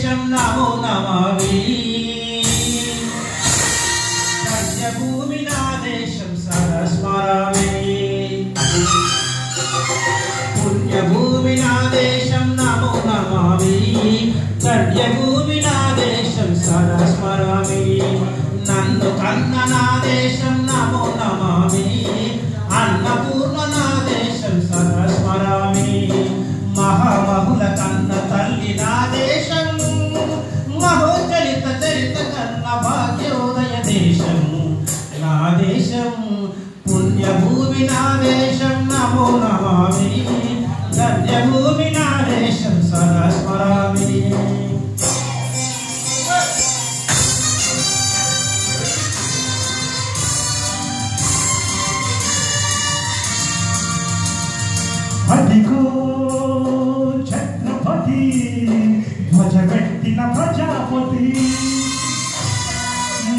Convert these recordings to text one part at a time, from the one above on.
దేశం నమో నమామి పుణ్యభూమి నా దేశం సదా స్మరామి పుణ్యభూమి నా దేశం నమో నమామి పుణ్యభూమి నా దేశం సదా స్మరామి నన్ను కన్న నా దేశం నమో నమామి అన్నపూర్ణ నా దేశం సదా స్మరామి మహామహుల కన్న తల్లి నా దేశం మహోచరిత చరిత కన్న భాగ్యోదయ దేశం నా దేశం పుణ్యభూమి నా దేశం నమో నమామి ధన్యభూమి నా దేశం సదా స్మరామి అదిగో ఛత్రపతి ధ్వజమెత్తిన ప్రజాపతి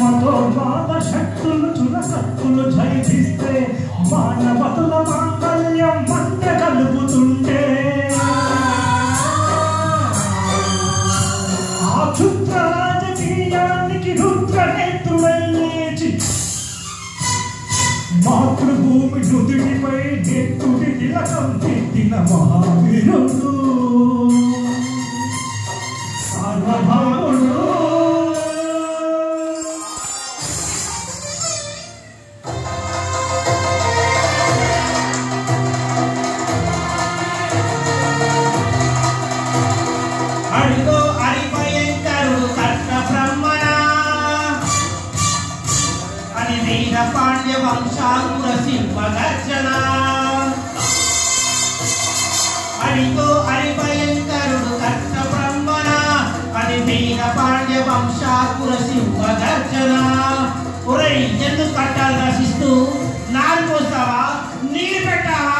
మతోన్మాద శక్తులు చురకత్తులు జయిస్తే మానవతుల మాంగళ్యం మంట కలుపుతుంటే ఆ క్షుద్ర రాజకీయానికి రుద్రనేత్రుడయ్యేచి మాతృభూమి నుదుటిపై నెత్తుడి తిలకం తిట్టిన మహావీరుడు సార్వభౌముడు అడిగో అరిభయంకరుడు కట్ట బ్రహ్మణ అని వీర పాండ్య వంశాంకుర సింహ గర్జన అడిగో అరిభయంకరుడు కట్ట బ్రహ్మణ అని వీర పాండ్య వంశాంకుర సింహ గర్జన ఒరై ఎందుకు కట్టాలు రచిస్తూ నారు పోస్తావా నీరు పెట్టావా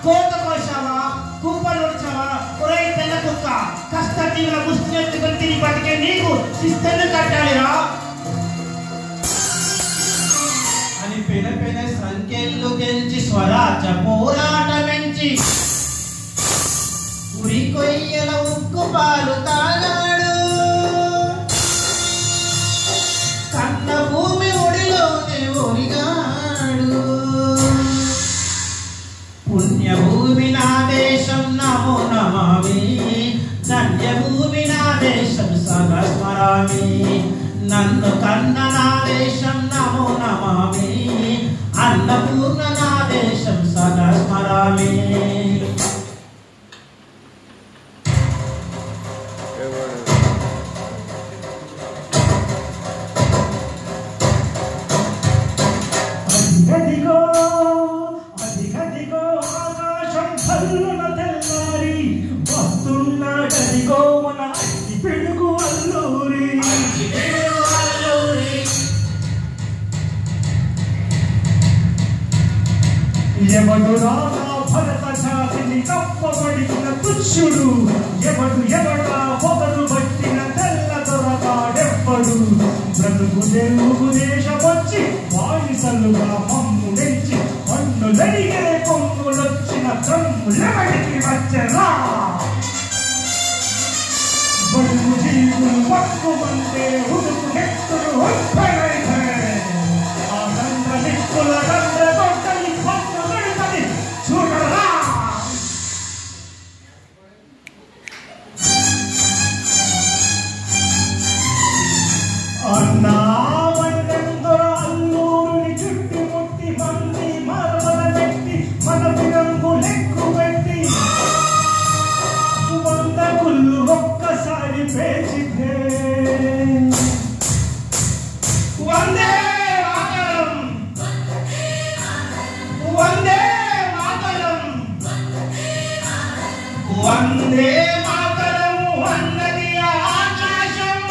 కోత కోసావా కుప్పలు వచ్చావా ఒరై తెల్ల కుక్క కష్టజీవుల ముష్టి ఎత్తుకొని తిరిగి బతికే నీకు శిస్తెందుకు కట్టాలిరా అని పెన పెన సంఖ్యలు గెలిచి స్వరాజ పోరాటమెంచి ఉరి కొయ్యల ఉక్కు పాలు తాగాడు కన్న భూమి ఒడిలోనే ఒరిగాడు పుణ్యభూమి నా దేశం నమో నమామి ధన్యభూమి నా దేశం సదా స్మరామి నన్ను కన్న నా దేశం నమో నమామి అన్నపూర్ణ నా దేశం సదా స్మరామి అదిగదిగో అదిగదిగో ఆకాశం భల్లున తెల్లారి వస్తున్నాడదిగో మన అగ్గి పిడుగు అల్లూరి ఎవడు రాగా భరత జాతిని కప్పబడిన తుష్యుడు ఎవడా పొగరు పట్టిన తెల్ల దొరగాడెవ్వడు బ్రతుకు తెలుగు దేశమొచ్చి బానిసలుగా మమ్ము నెచ్చి పన్నులడిగే కొమ్ములొచ్చిన కమ్ములెవడికి వచ్చరా బడుగు జీవులు పక్కుమంటే ఉడుకు నెత్తులు ఒక్కడైతే ఆ దండ దిక్కుల దండ కొట్టని పన్ను పెడతని చూడరా అన్నా వన్నెందర అల్లూరుని చుట్టుముట్టి మంది మరవల పెట్టి మన పిరంగు లెక్కు పెట్టి 100 కుళ్ళు ఒక్కసారి పేచితే వందే మాతరం వందే మాతరం వందే మాతరం అన్నది ఆకాశం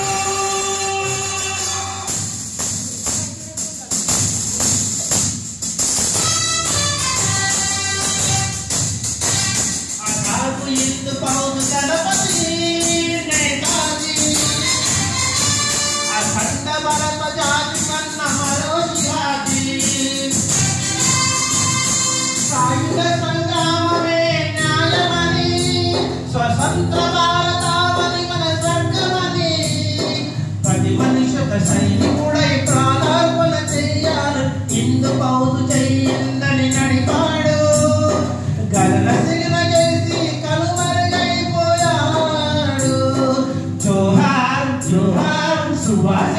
అకాకు ఇందు పౌను గణపతి నేతాజీ అఖండ భరత జాతి కన్న మరో శివాజీ సాయుధ సంగ్రామమే న్యాయమని స్వతంత్ర భారతావని మన స్వర్గమని సుభాష్